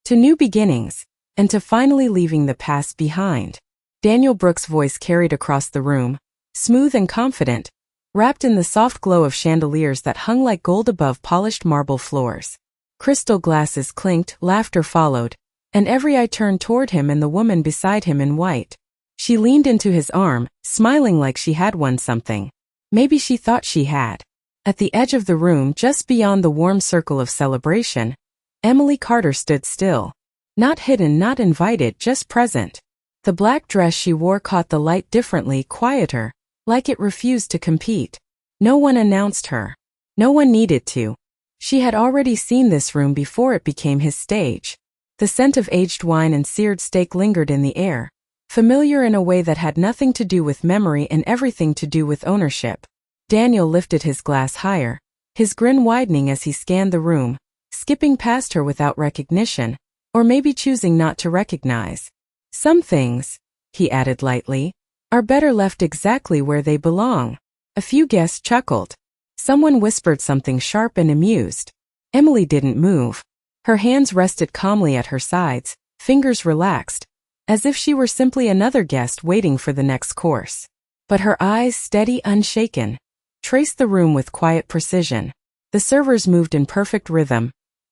to new beginnings, and to finally leaving the past behind. Daniel Brooks' voice carried across the room, smooth and confident, wrapped in the soft glow of chandeliers that hung like gold above polished marble floors. Crystal glasses clinked, laughter followed, and every eye turned toward him and the woman beside him in white. She leaned into his arm, smiling like she had won something. Maybe she thought she had. At the edge of the room, just beyond the warm circle of celebration, Emily Carter stood still. Not hidden, not invited, just present. The black dress she wore caught the light differently, quieter, like it refused to compete. No one announced her. No one needed to. She had already seen this room before it became his stage. The scent of aged wine and seared steak lingered in the air, familiar in a way that had nothing to do with memory and everything to do with ownership. Daniel lifted his glass higher, his grin widening as he scanned the room, skipping past her without recognition, or maybe choosing not to recognize. Some things, he added lightly, are better left exactly where they belong. A few guests chuckled. Someone whispered something sharp and amused. Emily didn't move. Her hands rested calmly at her sides, fingers relaxed, as if she were simply another guest waiting for the next course. But her eyes, steady, unshaken, traced the room with quiet precision. The servers moved in perfect rhythm,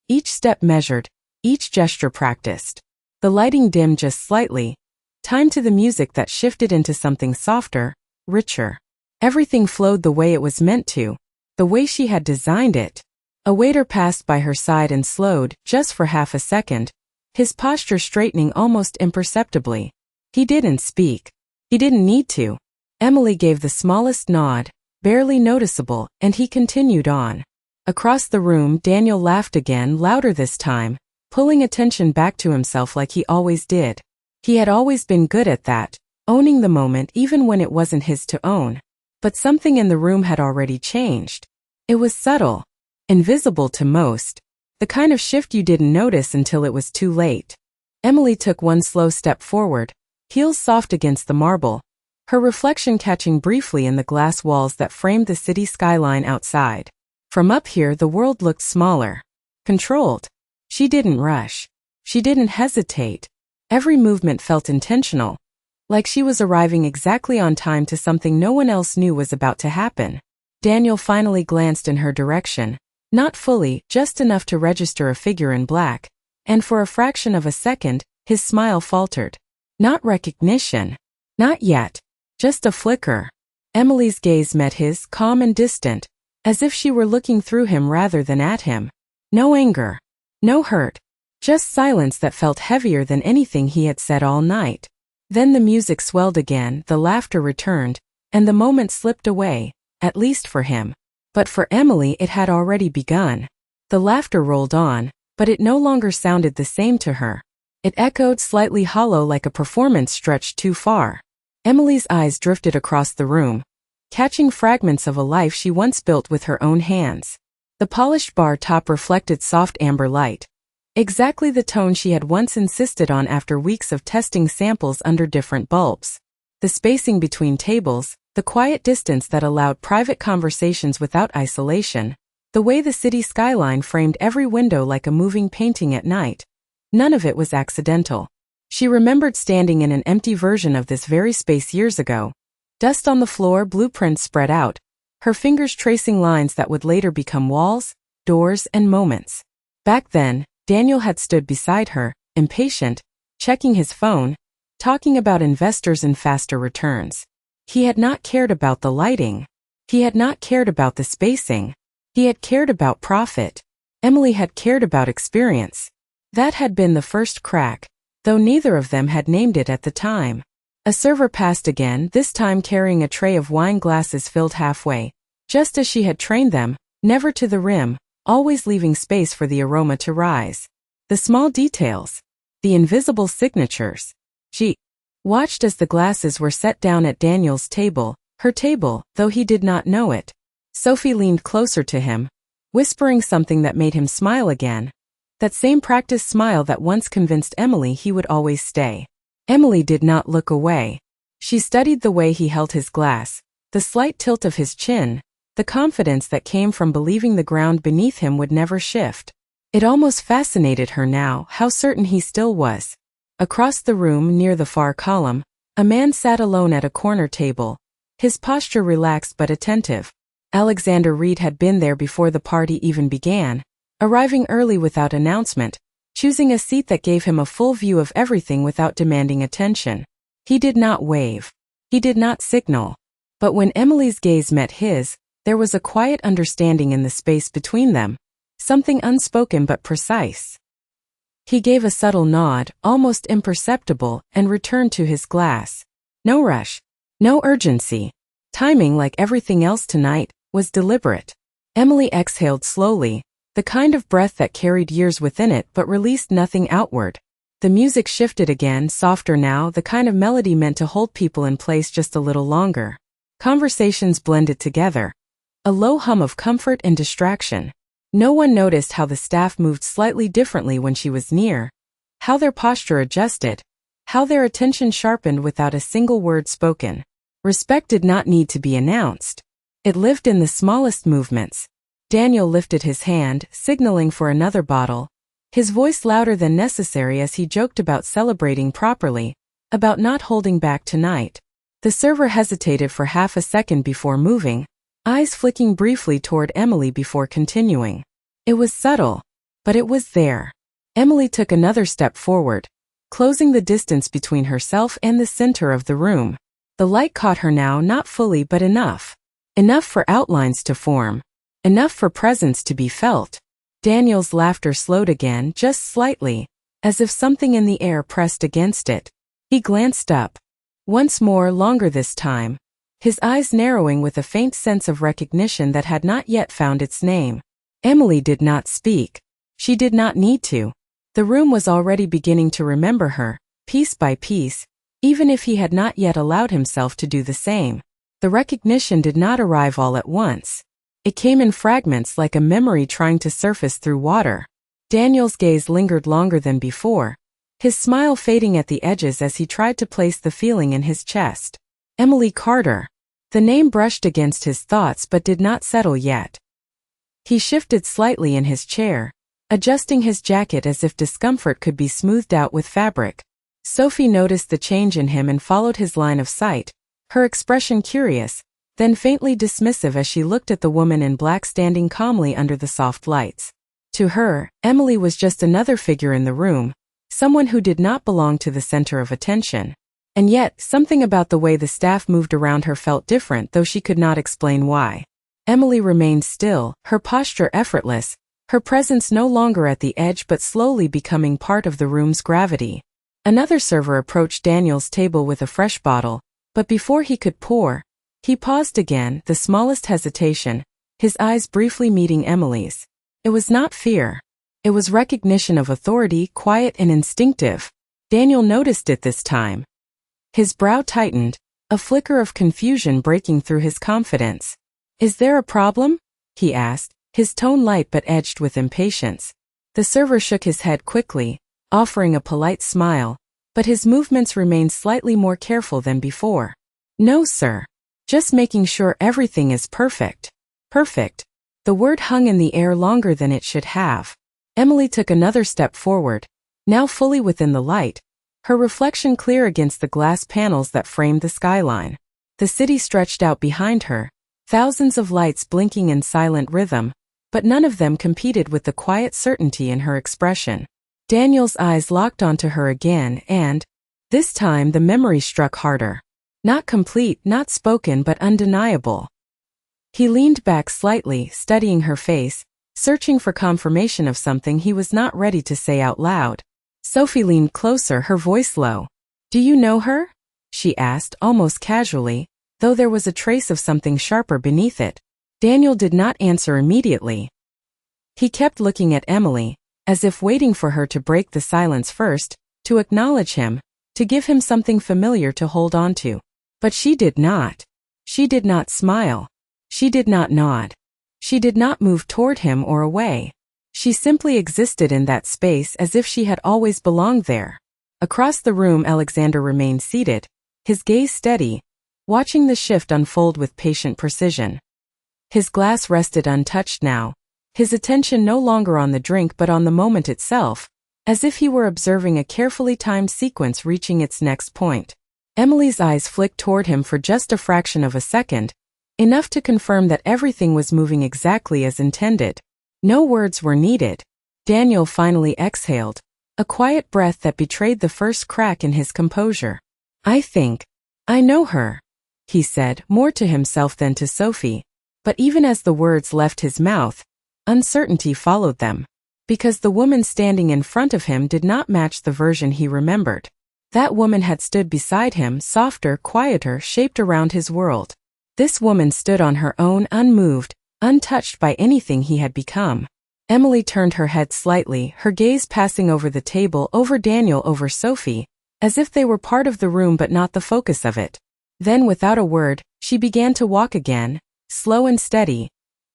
each step measured, each gesture practiced. The lighting dimmed just slightly, time to the music that shifted into something softer, richer. Everything flowed the way it was meant to, the way she had designed it. A waiter passed by her side and slowed, just for half a second, his posture straightening almost imperceptibly. He didn't speak. He didn't need to. Emily gave the smallest nod, barely noticeable, and he continued on. Across the room, Daniel laughed again, louder this time, pulling attention back to himself like he always did. He had always been good at that, owning the moment even when it wasn't his to own. But something in the room had already changed. It was subtle, invisible to most, the kind of shift you didn't notice until it was too late. Emily took one slow step forward, heels soft against the marble, her reflection catching briefly in the glass walls that framed the city skyline outside. From up here, the world looked smaller, controlled. She didn't rush. She didn't hesitate. Every movement felt intentional, like she was arriving exactly on time to something no one else knew was about to happen. Daniel finally glanced in her direction, not fully, just enough to register a figure in black, and for a fraction of a second, his smile faltered. Not recognition. Not yet. Just a flicker. Emily's gaze met his, calm and distant, as if she were looking through him rather than at him. No anger. No hurt. Just silence that felt heavier than anything he had said all night. Then the music swelled again, the laughter returned, and the moment slipped away, at least for him. But for Emily it had already begun. The laughter rolled on, but it no longer sounded the same to her. It echoed slightly hollow like a performance stretched too far. Emily's eyes drifted across the room, catching fragments of a life she once built with her own hands. The polished bar top reflected soft amber light, exactly the tone she had once insisted on after weeks of testing samples under different bulbs. The spacing between tables, the quiet distance that allowed private conversations without isolation, the way the city skyline framed every window like a moving painting at night. None of it was accidental. She remembered standing in an empty version of this very space years ago. Dust on the floor, blueprints spread out, her fingers tracing lines that would later become walls, doors, and moments. Back then, Daniel had stood beside her, impatient, checking his phone, talking about investors and faster returns. He had not cared about the lighting. He had not cared about the spacing. He had cared about profit. Emily had cared about experience. That had been the first crack, though neither of them had named it at the time. A server passed again, this time carrying a tray of wine glasses filled halfway, just as she had trained them, never to the rim, always leaving space for the aroma to rise. The small details. The invisible signatures. She watched as the glasses were set down at Daniel's table, her table, though he did not know it. Sophie leaned closer to him, whispering something that made him smile again. That same practiced smile that once convinced Emily he would always stay. Emily did not look away. She studied the way he held his glass, the slight tilt of his chin, the confidence that came from believing the ground beneath him would never shift. It almost fascinated her now how certain he still was. Across the room near the far column, a man sat alone at a corner table, his posture relaxed but attentive. Alexander Reed had been there before the party even began, arriving early without announcement, choosing a seat that gave him a full view of everything without demanding attention. He did not wave. He did not signal. But when Emily's gaze met his, there was a quiet understanding in the space between them, something unspoken but precise. He gave a subtle nod, almost imperceptible, and returned to his glass. No rush. No urgency. Timing, like everything else tonight, was deliberate. Emily exhaled slowly, the kind of breath that carried years within it but released nothing outward. The music shifted again, softer now, the kind of melody meant to hold people in place just a little longer. Conversations blended together. A low hum of comfort and distraction. No one noticed how the staff moved slightly differently when she was near, how their posture adjusted, how their attention sharpened without a single word spoken. Respect did not need to be announced. It lived in the smallest movements. Daniel lifted his hand, signaling for another bottle, his voice louder than necessary as he joked about celebrating properly, about not holding back tonight. The server hesitated for half a second before moving, eyes flicking briefly toward Emily before continuing. It was subtle, but it was there. Emily took another step forward, closing the distance between herself and the center of the room. The light caught her now, not fully but enough. Enough for outlines to form. Enough for presence to be felt. Daniel's laughter slowed again, just slightly, as if something in the air pressed against it. He glanced up. Once more, longer this time, his eyes narrowing with a faint sense of recognition that had not yet found its name. Emily did not speak. She did not need to. The room was already beginning to remember her, piece by piece, even if he had not yet allowed himself to do the same. The recognition did not arrive all at once. It came in fragments like a memory trying to surface through water. Daniel's gaze lingered longer than before, his smile fading at the edges as he tried to place the feeling in his chest. Emily Carter. The name brushed against his thoughts but did not settle yet. He shifted slightly in his chair, adjusting his jacket as if discomfort could be smoothed out with fabric. Sophie noticed the change in him and followed his line of sight, her expression curious, then faintly dismissive as she looked at the woman in black standing calmly under the soft lights. To her, Emily was just another figure in the room, someone who did not belong to the center of attention. And yet, something about the way the staff moved around her felt different, though she could not explain why. Emily remained still, her posture effortless, her presence no longer at the edge but slowly becoming part of the room's gravity. Another server approached Daniel's table with a fresh bottle, but before he could pour, he paused again, the smallest hesitation, his eyes briefly meeting Emily's. It was not fear. It was recognition of authority, quiet and instinctive. Daniel noticed it this time. His brow tightened, a flicker of confusion breaking through his confidence. "Is there a problem?" he asked, his tone light but edged with impatience. The server shook his head quickly, offering a polite smile, but his movements remained slightly more careful than before. "No, sir. Just making sure everything is perfect." Perfect. The word hung in the air longer than it should have. Emily took another step forward, now fully within the light, her reflection clear against the glass panels that framed the skyline. The city stretched out behind her, thousands of lights blinking in silent rhythm, but none of them competed with the quiet certainty in her expression. Daniel's eyes locked onto her again and, this time the memory struck harder. Not complete, not spoken but undeniable. He leaned back slightly, studying her face, searching for confirmation of something he was not ready to say out loud. Sophie leaned closer, her voice low. "Do you know her?" she asked, almost casually, though there was a trace of something sharper beneath it. Daniel did not answer immediately. He kept looking at Emily, as if waiting for her to break the silence first, to acknowledge him, to give him something familiar to hold on to. But she did not. She did not smile. She did not nod. She did not move toward him or away. She simply existed in that space as if she had always belonged there. Across the room Alexander remained seated, his gaze steady, watching the shift unfold with patient precision. His glass rested untouched now, his attention no longer on the drink but on the moment itself, as if he were observing a carefully timed sequence reaching its next point. Emily's eyes flicked toward him for just a fraction of a second, enough to confirm that everything was moving exactly as intended. No words were needed. Daniel finally exhaled, a quiet breath that betrayed the first crack in his composure. "I think I know her," he said, more to himself than to Sophie. But even as the words left his mouth, uncertainty followed them, because the woman standing in front of him did not match the version he remembered. That woman had stood beside him, softer, quieter, shaped around his world. This woman stood on her own, unmoved, untouched by anything he had become. Emily turned her head slightly, her gaze passing over the table, over Daniel, over Sophie, as if they were part of the room but not the focus of it. Then, without a word, she began to walk again, slow and steady,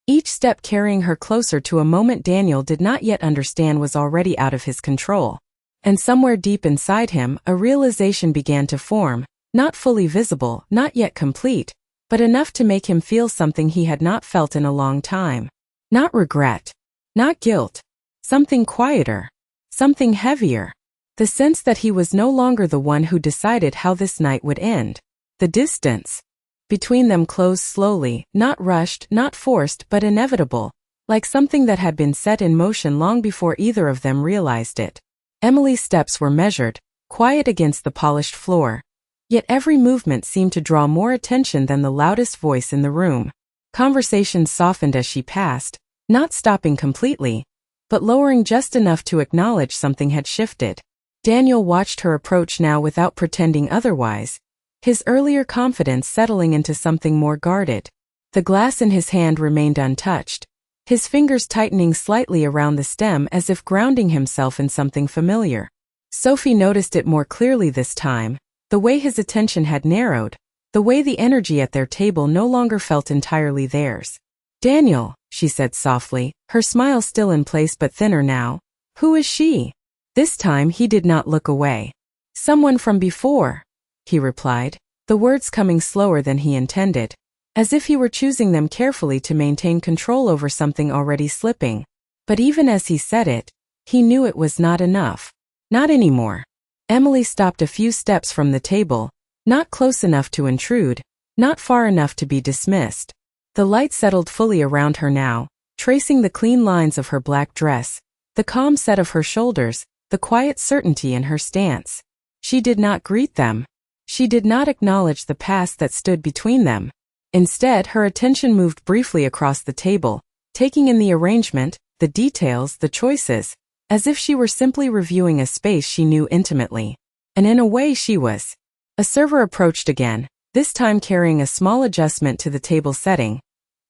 each step carrying her closer to a moment Daniel did not yet understand was already out of his control. And somewhere deep inside him, a realization began to form, not fully visible, not yet complete, but enough to make him feel something he had not felt in a long time. Not regret. Not guilt. Something quieter. Something heavier. The sense that he was no longer the one who decided how this night would end. The distance between them closed slowly, not rushed, not forced, but inevitable, like something that had been set in motion long before either of them realized it. Emily's steps were measured, quiet against the polished floor, yet every movement seemed to draw more attention than the loudest voice in the room. Conversation softened as she passed, not stopping completely, but lowering just enough to acknowledge something had shifted. Daniel watched her approach now without pretending otherwise, his earlier confidence settling into something more guarded. The glass in his hand remained untouched, his fingers tightening slightly around the stem as if grounding himself in something familiar. Sophie noticed it more clearly this time, the way his attention had narrowed, the way the energy at their table no longer felt entirely theirs. "Daniel," she said softly, her smile still in place but thinner now. "Who is she?" This time he did not look away. "Someone from before," he replied, the words coming slower than he intended, as if he were choosing them carefully to maintain control over something already slipping. But even as he said it, he knew it was not enough. Not anymore. Emily stopped a few steps from the table, not close enough to intrude, not far enough to be dismissed. The light settled fully around her now, tracing the clean lines of her black dress, the calm set of her shoulders, the quiet certainty in her stance. She did not greet them. She did not acknowledge the past that stood between them. Instead, her attention moved briefly across the table, taking in the arrangement, the details, the choices, as if she were simply reviewing a space she knew intimately. And in a way she was. A server approached again, this time carrying a small adjustment to the table setting,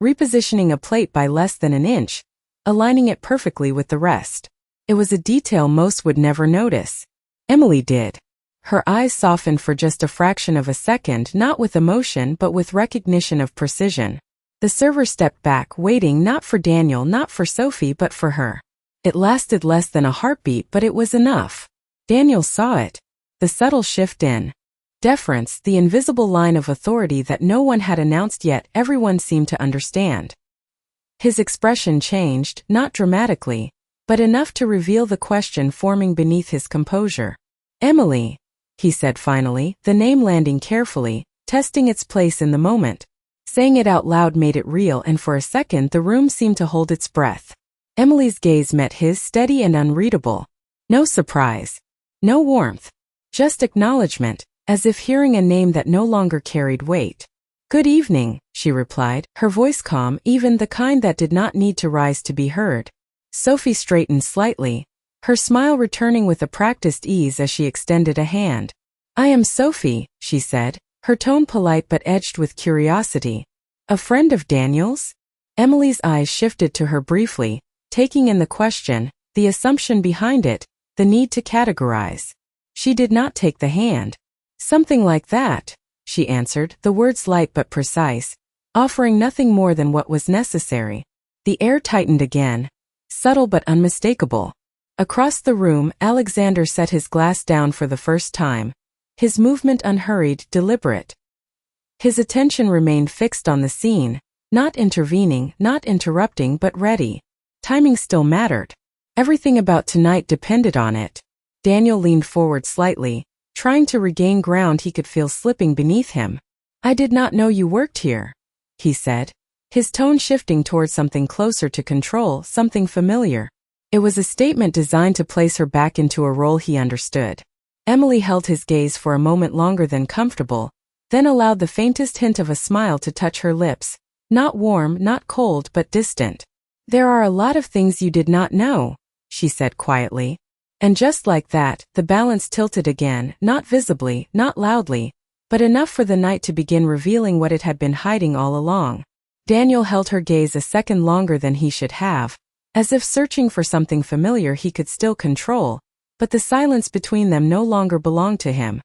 repositioning a plate by less than an inch, aligning it perfectly with the rest. It was a detail most would never notice. Emily did. Her eyes softened for just a fraction of a second, not with emotion but with recognition of precision. The server stepped back, waiting not for Daniel, not for Sophie, but for her. It lasted less than a heartbeat, but it was enough. Daniel saw it. The subtle shift in deference, the invisible line of authority that no one had announced yet everyone seemed to understand. His expression changed, not dramatically, but enough to reveal the question forming beneath his composure. "Emily," he said finally, the name landing carefully, testing its place in the moment. Saying it out loud made it real, and for a second the room seemed to hold its breath. Emily's gaze met his, steady and unreadable. No surprise. No warmth. Just acknowledgement, as if hearing a name that no longer carried weight. "Good evening," she replied, her voice calm, even the kind that did not need to rise to be heard. Sophie straightened slightly, her smile returning with a practiced ease as she extended a hand. "I am Sophie," she said, her tone polite but edged with curiosity. "A friend of Daniel's?" Emily's eyes shifted to her briefly, taking in the question, the assumption behind it, the need to categorize. She did not take the hand. "Something like that," she answered, the words light but precise, offering nothing more than what was necessary. The air tightened again, subtle but unmistakable. Across the room, Alexander set his glass down for the first time, his movement unhurried, deliberate. His attention remained fixed on the scene, not intervening, not interrupting, but ready. Timing still mattered. Everything about tonight depended on it. Daniel leaned forward slightly, trying to regain ground he could feel slipping beneath him. "I did not know you worked here," he said, his tone shifting towards something closer to control, something familiar. It was a statement designed to place her back into a role he understood. Emily held his gaze for a moment longer than comfortable, then allowed the faintest hint of a smile to touch her lips, not warm, not cold, but distant. "There are a lot of things you did not know," she said quietly. And just like that, the balance tilted again, not visibly, not loudly, but enough for the night to begin revealing what it had been hiding all along. Daniel held her gaze a second longer than he should have, as if searching for something familiar he could still control, but the silence between them no longer belonged to him.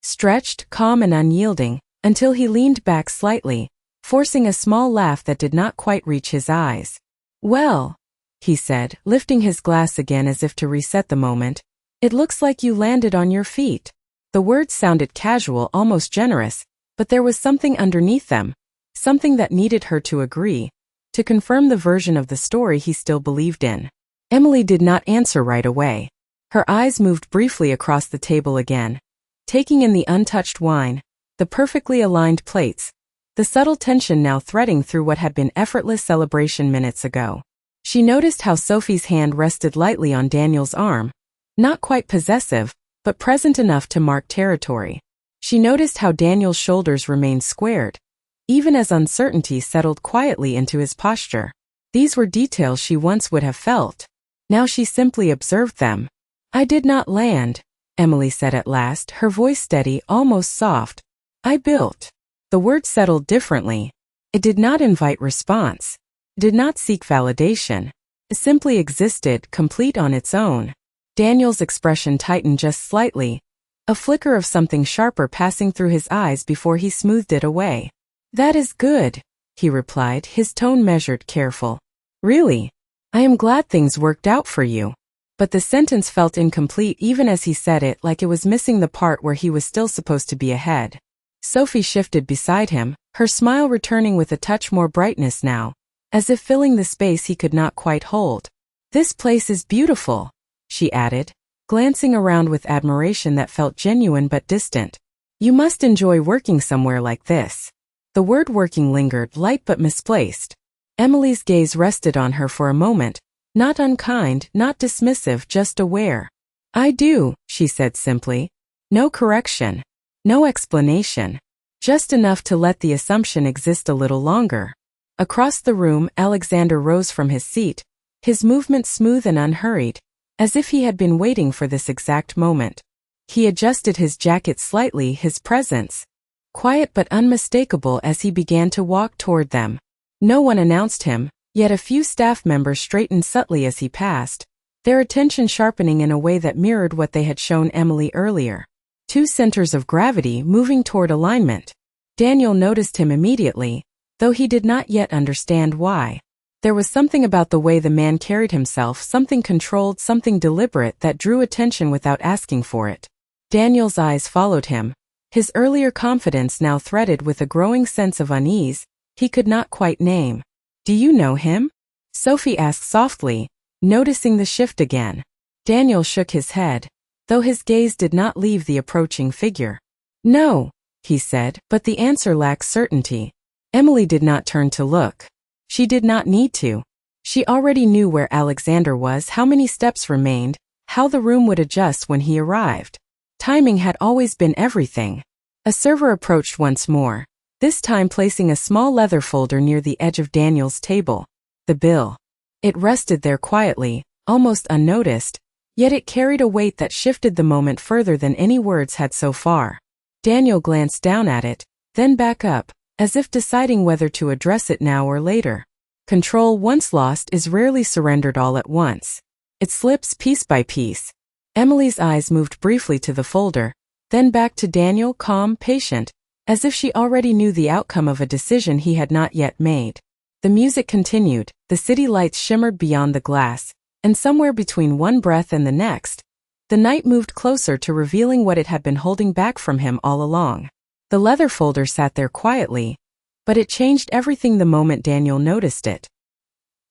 Stretched, calm and unyielding, until he leaned back slightly, forcing a small laugh that did not quite reach his eyes. "Well," he said, lifting his glass again as if to reset the moment, "it looks like you landed on your feet." The words sounded casual, almost generous, but there was something underneath them, something that needed her to agree, to confirm the version of the story he still believed in. Emily did not answer right away. Her eyes moved briefly across the table again, taking in the untouched wine, the perfectly aligned plates, the subtle tension now threading through what had been effortless celebration minutes ago. She noticed how Sophie's hand rested lightly on Daniel's arm, not quite possessive, but present enough to mark territory. She noticed how Daniel's shoulders remained squared, even as uncertainty settled quietly into his posture. These were details she once would have felt. Now she simply observed them. "I did not land," Emily said at last, her voice steady, almost soft. "I built." The word settled differently. It did not invite response. It did not seek validation. It simply existed, complete on its own. Daniel's expression tightened just slightly, a flicker of something sharper passing through his eyes before he smoothed it away. "That is good," he replied, his tone measured, careful. "Really? I am glad things worked out for you." But the sentence felt incomplete even as he said it, like it was missing the part where he was still supposed to be ahead. Sophie shifted beside him, her smile returning with a touch more brightness now, as if filling the space he could not quite hold. "This place is beautiful," she added, glancing around with admiration that felt genuine but distant. "You must enjoy working somewhere like this." The word working lingered, light but misplaced. Emily's gaze rested on her for a moment, not unkind, not dismissive, just aware. "I do," she said simply. No correction. No explanation. Just enough to let the assumption exist a little longer. Across the room, Alexander rose from his seat, his movement smooth and unhurried, as if he had been waiting for this exact moment. He adjusted his jacket slightly, his presence quiet but unmistakable as he began to walk toward them. No one announced him, yet a few staff members straightened subtly as he passed, their attention sharpening in a way that mirrored what they had shown Emily earlier. Two centers of gravity moving toward alignment. Daniel noticed him immediately, though he did not yet understand why. There was something about the way the man carried himself, something controlled, something deliberate that drew attention without asking for it. Daniel's eyes followed him, his earlier confidence now threaded with a growing sense of unease he could not quite name. "Do you know him?" Sophie asked softly, noticing the shift again. Daniel shook his head, though his gaze did not leave the approaching figure. "No," he said, but the answer lacked certainty. Emily did not turn to look. She did not need to. She already knew where Alexander was, how many steps remained, how the room would adjust when he arrived. Timing had always been everything. A server approached once more, this time placing a small leather folder near the edge of Daniel's table. The bill. It rested there quietly, almost unnoticed, yet it carried a weight that shifted the moment further than any words had so far. Daniel glanced down at it, then back up, as if deciding whether to address it now or later. Control once lost is rarely surrendered all at once. It slips piece by piece. Emily's eyes moved briefly to the folder, then back to Daniel, calm, patient, as if she already knew the outcome of a decision he had not yet made. The music continued, the city lights shimmered beyond the glass, and somewhere between one breath and the next, the night moved closer to revealing what it had been holding back from him all along. The leather folder sat there quietly, but it changed everything the moment Daniel noticed it.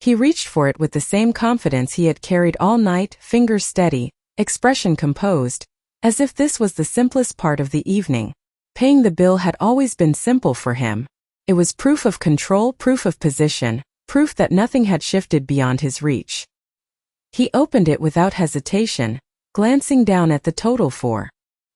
He reached for it with the same confidence he had carried all night, fingers steady, expression composed, as if this was the simplest part of the evening. Paying the bill had always been simple for him. It was proof of control, proof of position, proof that nothing had shifted beyond his reach. He opened it without hesitation, glancing down at the total for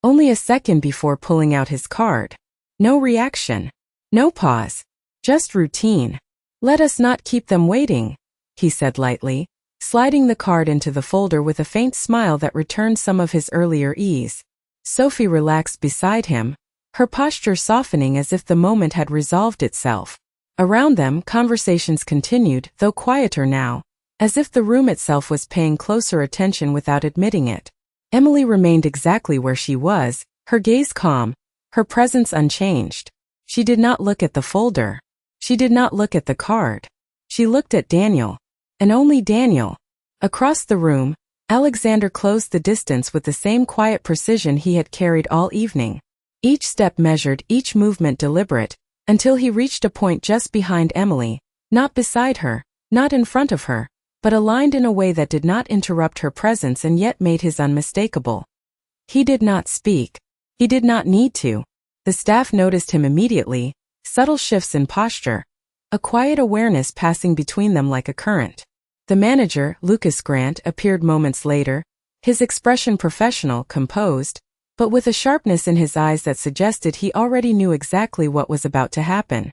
only a second before pulling out his card. No reaction. No pause. Just routine. "Let us not keep them waiting," he said lightly, sliding the card into the folder with a faint smile that returned some of his earlier ease. Sophie relaxed beside him, her posture softening as if the moment had resolved itself. Around them, conversations continued, though quieter now, as if the room itself was paying closer attention without admitting it. Emily remained exactly where she was, her gaze calm, her presence unchanged. She did not look at the folder. She did not look at the card. She looked at Daniel. And only Daniel. Across the room, Alexander closed the distance with the same quiet precision he had carried all evening. Each step measured, each movement deliberate, until he reached a point just behind Emily, not beside her, not in front of her, but aligned in a way that did not interrupt her presence and yet made his unmistakable. He did not speak. He did not need to. The staff noticed him immediately, subtle shifts in posture, a quiet awareness passing between them like a current. The manager, Lucas Grant, appeared moments later, his expression professional, composed, but with a sharpness in his eyes that suggested he already knew exactly what was about to happen.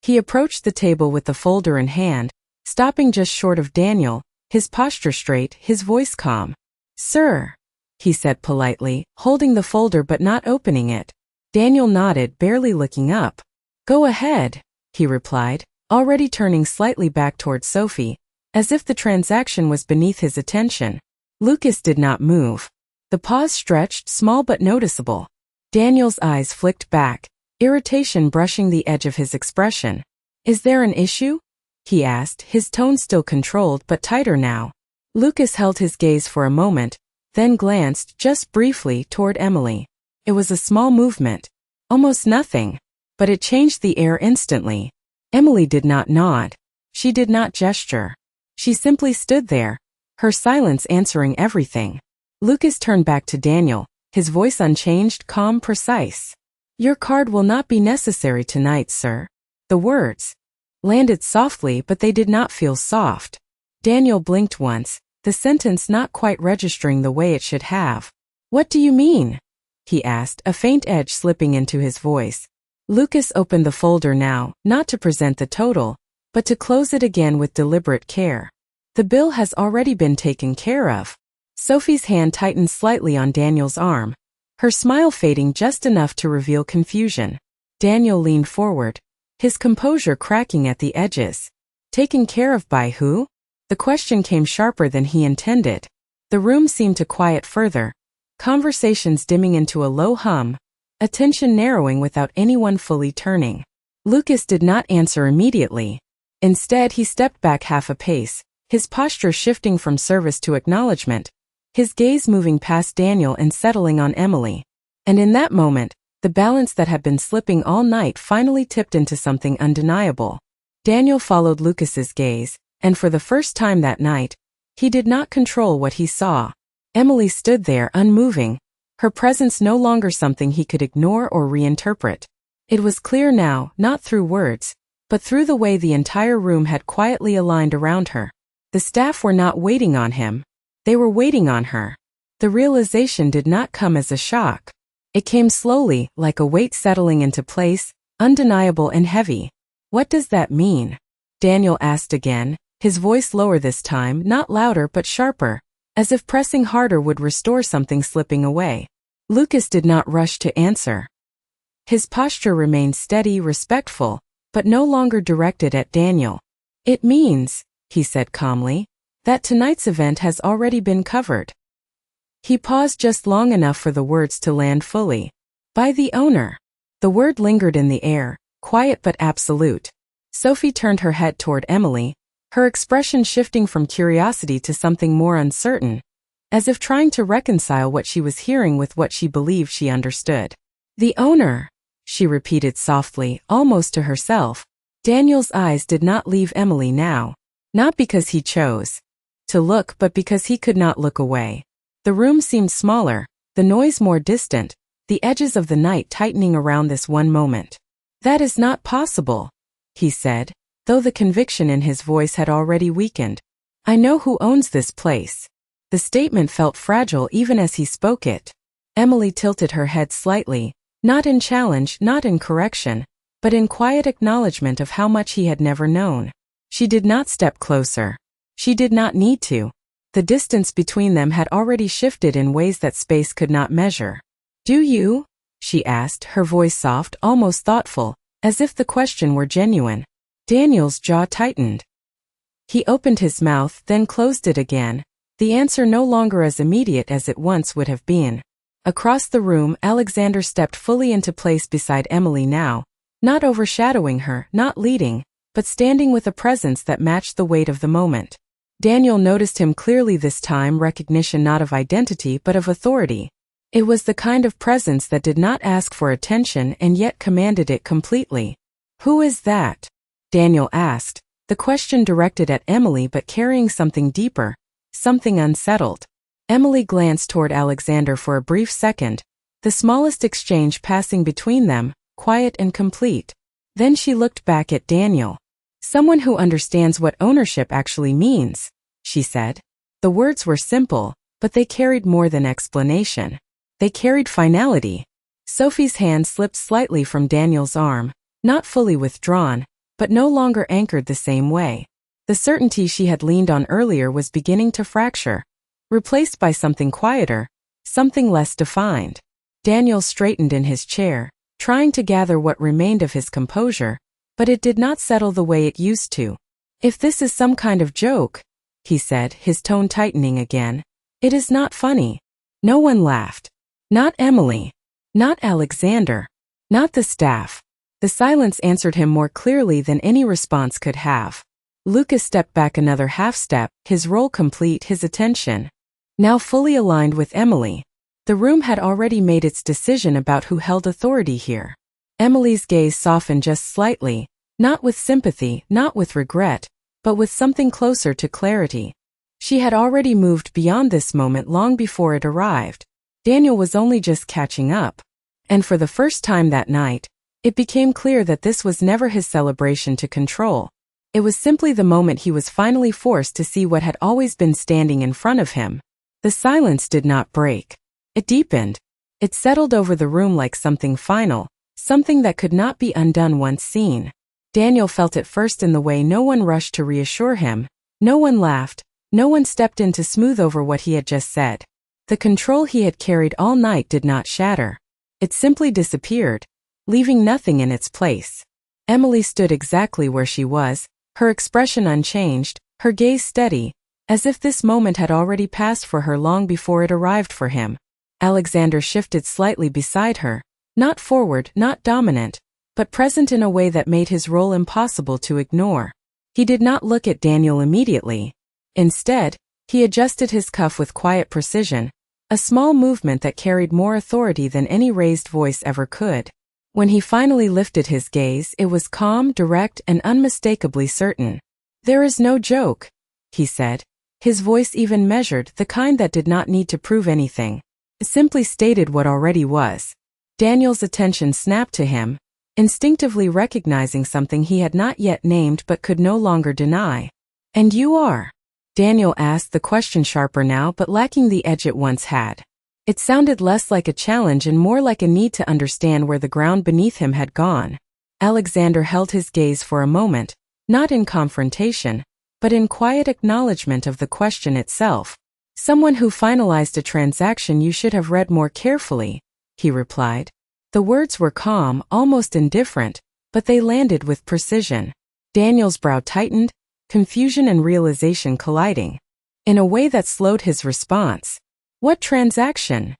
He approached the table with the folder in hand, stopping just short of Daniel, his posture straight, his voice calm. "Sir," he said politely, holding the folder but not opening it. Daniel nodded, barely looking up. "Go ahead," he replied, already turning slightly back toward Sophie, as if the transaction was beneath his attention. Lucas did not move. The pause stretched, small but noticeable. Daniel's eyes flicked back, irritation brushing the edge of his expression. "Is there an issue?" he asked, his tone still controlled but tighter now. Lucas held his gaze for a moment, then glanced, just briefly, toward Emily. It was a small movement. Almost nothing. But it changed the air instantly. Emily did not nod. She did not gesture. She simply stood there, her silence answering everything. Lucas turned back to Daniel, his voice unchanged, calm, precise. "Your card will not be necessary tonight, sir." The words landed softly, but they did not feel soft. Daniel blinked once, the sentence not quite registering the way it should have. "What do you mean?" he asked, a faint edge slipping into his voice. Lucas opened the folder now, not to present the total, but to close it again with deliberate care. "The bill has already been taken care of." Sophie's hand tightened slightly on Daniel's arm, her smile fading just enough to reveal confusion. Daniel leaned forward, his composure cracking at the edges. "Taken care of by who?" The question came sharper than he intended. The room seemed to quiet further, conversations dimming into a low hum, attention narrowing without anyone fully turning. Lucas did not answer immediately. Instead, he stepped back half a pace, his posture shifting from service to acknowledgement, his gaze moving past Daniel and settling on Emily. And in that moment, the balance that had been slipping all night finally tipped into something undeniable. Daniel followed Lucas's gaze, and for the first time that night, he did not control what he saw. Emily stood there unmoving, her presence no longer something he could ignore or reinterpret. It was clear now, not through words, but through the way the entire room had quietly aligned around her. The staff were not waiting on him. They were waiting on her. The realization did not come as a shock. It came slowly, like a weight settling into place, undeniable and heavy. "What does that mean?" Daniel asked again, his voice lower this time, not louder but sharper, as if pressing harder would restore something slipping away. Lucas did not rush to answer. His posture remained steady, respectful, but no longer directed at Daniel. "It means," he said calmly, "that tonight's event has already been covered." He paused just long enough for the words to land fully. "By the owner." The word lingered in the air, quiet but absolute. Sophie turned her head toward Emily, her expression shifting from curiosity to something more uncertain, as if trying to reconcile what she was hearing with what she believed she understood. "The owner," she repeated softly, almost to herself. Daniel's eyes did not leave Emily now. Not because he chose to look, but because he could not look away. The room seemed smaller, the noise more distant, the edges of the night tightening around this one moment. That is not possible, he said, though the conviction in his voice had already weakened. I know who owns this place. The statement felt fragile even as he spoke it. Emily tilted her head slightly, not in challenge, not in correction, but in quiet acknowledgement of how much he had never known. She did not step closer. She did not need to. The distance between them had already shifted in ways that space could not measure. Do you? She asked, her voice soft, almost thoughtful, as if the question were genuine. Daniel's jaw tightened. He opened his mouth, then closed it again, the answer no longer as immediate as it once would have been. Across the room, Alexander stepped fully into place beside Emily now, not overshadowing her, not leading, but standing with a presence that matched the weight of the moment. Daniel noticed him clearly this time, recognition not of identity but of authority. It was the kind of presence that did not ask for attention and yet commanded it completely. Who is that? Daniel asked, the question directed at Emily but carrying something deeper, something unsettled. Emily glanced toward Alexander for a brief second, the smallest exchange passing between them, quiet and complete. Then she looked back at Daniel. Someone who understands what ownership actually means, she said. The words were simple, but they carried more than explanation. They carried finality. Sophie's hand slipped slightly from Daniel's arm, not fully withdrawn, but no longer anchored the same way. The certainty she had leaned on earlier was beginning to fracture, replaced by something quieter, something less defined. Daniel straightened in his chair, trying to gather what remained of his composure, but it did not settle the way it used to. If this is some kind of joke, he said, his tone tightening again, it is not funny. No one laughed. Not Emily. Not Alexander. Not the staff. The silence answered him more clearly than any response could have. Lucas stepped back another half step, his role complete, his attention now fully aligned with Emily. The room had already made its decision about who held authority here. Emily's gaze softened just slightly, not with sympathy, not with regret, but with something closer to clarity. She had already moved beyond this moment long before it arrived. Daniel was only just catching up. And for the first time that night, it became clear that this was never his celebration to control. It was simply the moment he was finally forced to see what had always been standing in front of him. The silence did not break. It deepened. It settled over the room like something final, something that could not be undone once seen. Daniel felt it first in the way no one rushed to reassure him, no one laughed, no one stepped in to smooth over what he had just said. The control he had carried all night did not shatter. It simply disappeared, leaving nothing in its place. Emily stood exactly where she was, her expression unchanged, her gaze steady, as if this moment had already passed for her long before it arrived for him. Alexander shifted slightly beside her, not forward, not dominant, but present in a way that made his role impossible to ignore. He did not look at Daniel immediately. Instead, he adjusted his cuff with quiet precision, a small movement that carried more authority than any raised voice ever could. When he finally lifted his gaze, it was calm, direct, and unmistakably certain. There is no joke, he said, his voice even measured, the kind that did not need to prove anything. It simply stated what already was. Daniel's attention snapped to him, instinctively recognizing something he had not yet named but could no longer deny. And you are? Daniel asked, the question sharper now but lacking the edge it once had. It sounded less like a challenge and more like a need to understand where the ground beneath him had gone. Alexander held his gaze for a moment, not in confrontation, but in quiet acknowledgement of the question itself. Someone who finalized a transaction you should have read more carefully, he replied. The words were calm, almost indifferent, but they landed with precision. Daniel's brow tightened, confusion and realization colliding. In a way that slowed his response. What transaction?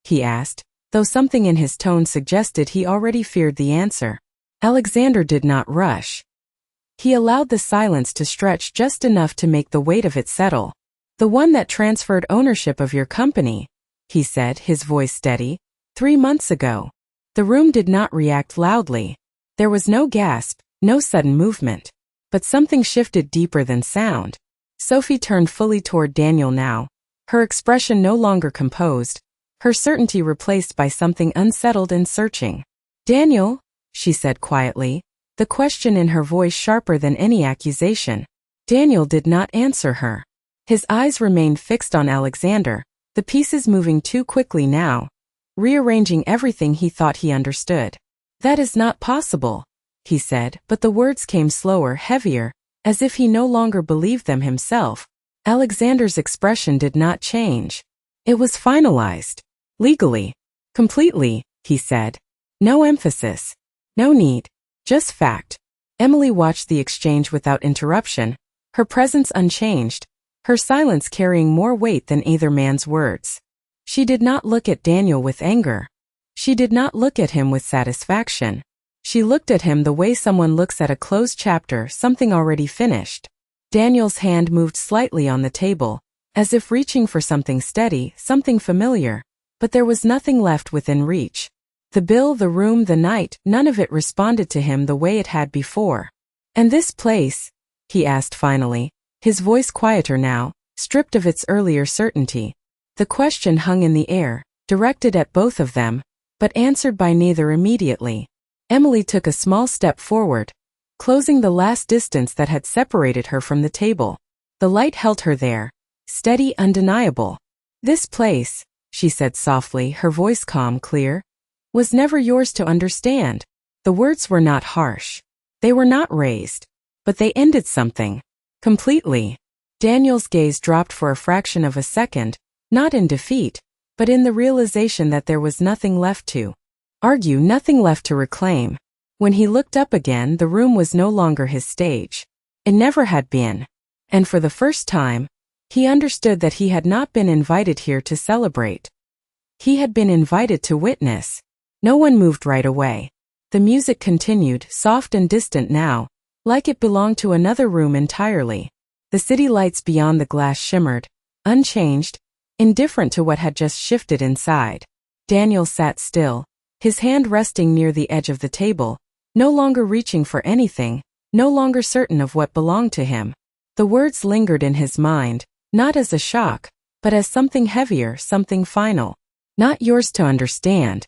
He asked, though something in his tone suggested he already feared the answer. Alexander did not rush. He allowed the silence to stretch just enough to make the weight of it settle. The one that transferred ownership of your company, he said, his voice steady, 3 months ago. The room did not react loudly. There was no gasp, no sudden movement. But something shifted deeper than sound. Sophie turned fully toward Daniel now, her expression no longer composed, her certainty replaced by something unsettled and searching. "Daniel," she said quietly, the question in her voice sharper than any accusation. Daniel did not answer her. His eyes remained fixed on Alexander, the pieces moving too quickly now, rearranging everything he thought he understood. "That is not possible," he said, but the words came slower, heavier, as if he no longer believed them himself. Alexander's expression did not change. "It was finalized. Legally. Completely," he said. "No emphasis. No need. Just fact." Emily watched the exchange without interruption, her presence unchanged, her silence carrying more weight than either man's words. She did not look at Daniel with anger. She did not look at him with satisfaction. She looked at him the way someone looks at a closed chapter, something already finished. Daniel's hand moved slightly on the table, as if reaching for something steady, something familiar, but there was nothing left within reach. The bill, the room, the night, none of it responded to him the way it had before. "And this place?" he asked finally, his voice quieter now, stripped of its earlier certainty. The question hung in the air, directed at both of them, but answered by neither immediately. Emily took a small step forward, closing the last distance that had separated her from the table. The light held her there, steady, undeniable. "This place," she said softly, her voice calm, clear, "was never yours to understand." The words were not harsh. They were not raised. But they ended something. Completely. Daniel's gaze dropped for a fraction of a second, not in defeat, but in the realization that there was nothing left to argue, nothing left to reclaim. When he looked up again, the room was no longer his stage. It never had been. And for the first time, he understood that he had not been invited here to celebrate. He had been invited to witness. No one moved right away. The music continued, soft and distant now, like it belonged to another room entirely. The city lights beyond the glass shimmered, unchanged, indifferent to what had just shifted inside. Daniel sat still, his hand resting near the edge of the table, no longer reaching for anything, no longer certain of what belonged to him. The words lingered in his mind, not as a shock, but as something heavier, something final. "Not yours to understand."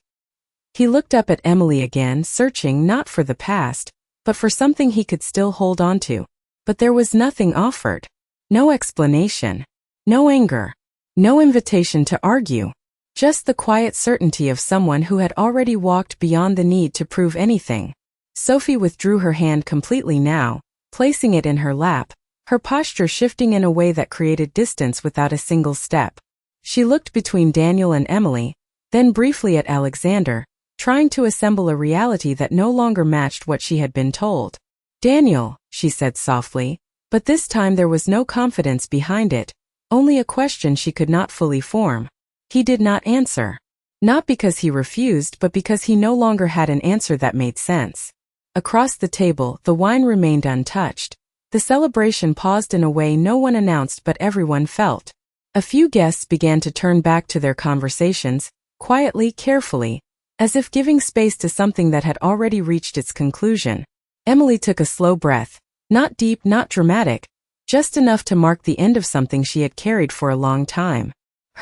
He looked up at Emily again, searching not for the past, but for something he could still hold on to. But there was nothing offered. No explanation. No anger. No invitation to argue. Just the quiet certainty of someone who had already walked beyond the need to prove anything. Sophie withdrew her hand completely now, placing it in her lap, her posture shifting in a way that created distance without a single step. She looked between Daniel and Emily, then briefly at Alexander, trying to assemble a reality that no longer matched what she had been told. "Daniel," she said softly, but this time there was no confidence behind it, only a question she could not fully form. He did not answer. Not because he refused, but because he no longer had an answer that made sense. Across the table, the wine remained untouched. The celebration paused in a way no one announced but everyone felt. A few guests began to turn back to their conversations, quietly, carefully, as if giving space to something that had already reached its conclusion. Emily took a slow breath, not deep, not dramatic, just enough to mark the end of something she had carried for a long time.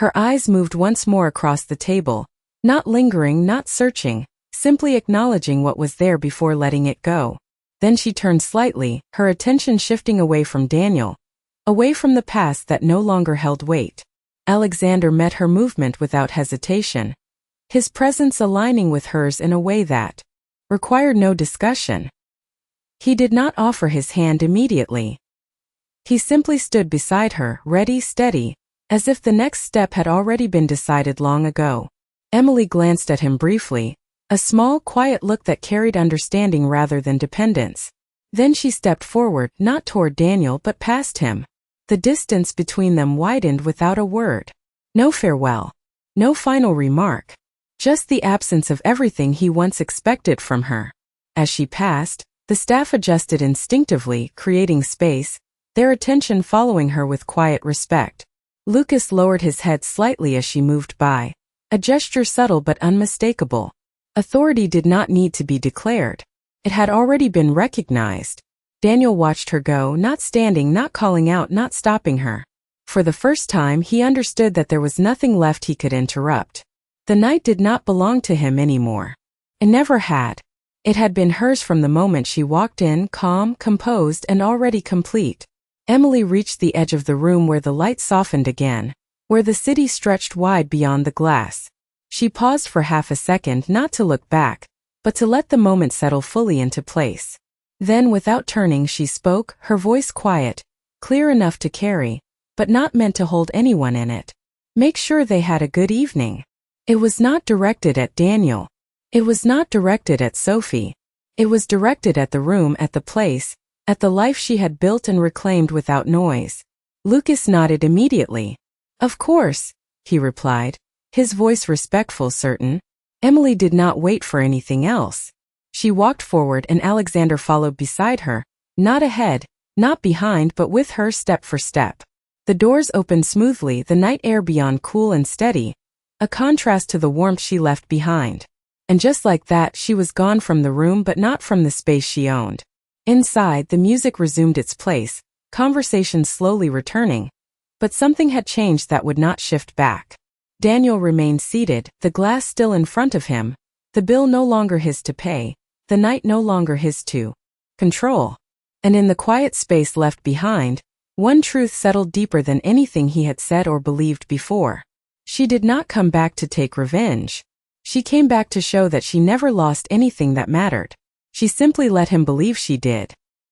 Her eyes moved once more across the table, not lingering, not searching, simply acknowledging what was there before letting it go. Then she turned slightly, her attention shifting away from Daniel, away from the past that no longer held weight. Alexander met her movement without hesitation, his presence aligning with hers in a way that required no discussion. He did not offer his hand immediately. He simply stood beside her, ready, steady, as if the next step had already been decided long ago. Emily glanced at him briefly, a small, quiet look that carried understanding rather than dependence. Then she stepped forward, not toward Daniel but past him. The distance between them widened without a word. No farewell. No final remark. Just the absence of everything he once expected from her. As she passed, the staff adjusted instinctively, creating space, their attention following her with quiet respect. Lucas lowered his head slightly as she moved by, a gesture subtle but unmistakable. Authority did not need to be declared. It had already been recognized. Daniel watched her go, not standing, not calling out, not stopping her. For the first time, he understood that there was nothing left he could interrupt. The night did not belong to him anymore. It never had. It had been hers from the moment she walked in, calm, composed, and already complete. Emily reached the edge of the room where the light softened again, where the city stretched wide beyond the glass. She paused for half a second, not to look back, but to let the moment settle fully into place. Then, without turning, she spoke, her voice quiet, clear enough to carry, but not meant to hold anyone in it. Make sure they had a good evening. It was not directed at Daniel. It was not directed at Sophie. It was directed at the room, at the place, at the life she had built and reclaimed without noise. Lucas nodded immediately. Of course, he replied, his voice respectful, certain. Emily did not wait for anything else. She walked forward and Alexander followed beside her, not ahead, not behind, but with her step for step. The doors opened smoothly, the night air beyond cool and steady, a contrast to the warmth she left behind. And just like that, she was gone from the room, but not from the space she owned. Inside, the music resumed its place, conversation slowly returning. But something had changed that would not shift back. Daniel remained seated, the glass still in front of him, the bill no longer his to pay, the night no longer his to control. And in the quiet space left behind, one truth settled deeper than anything he had said or believed before. She did not come back to take revenge. She came back to show that she never lost anything that mattered. She simply let him believe she did.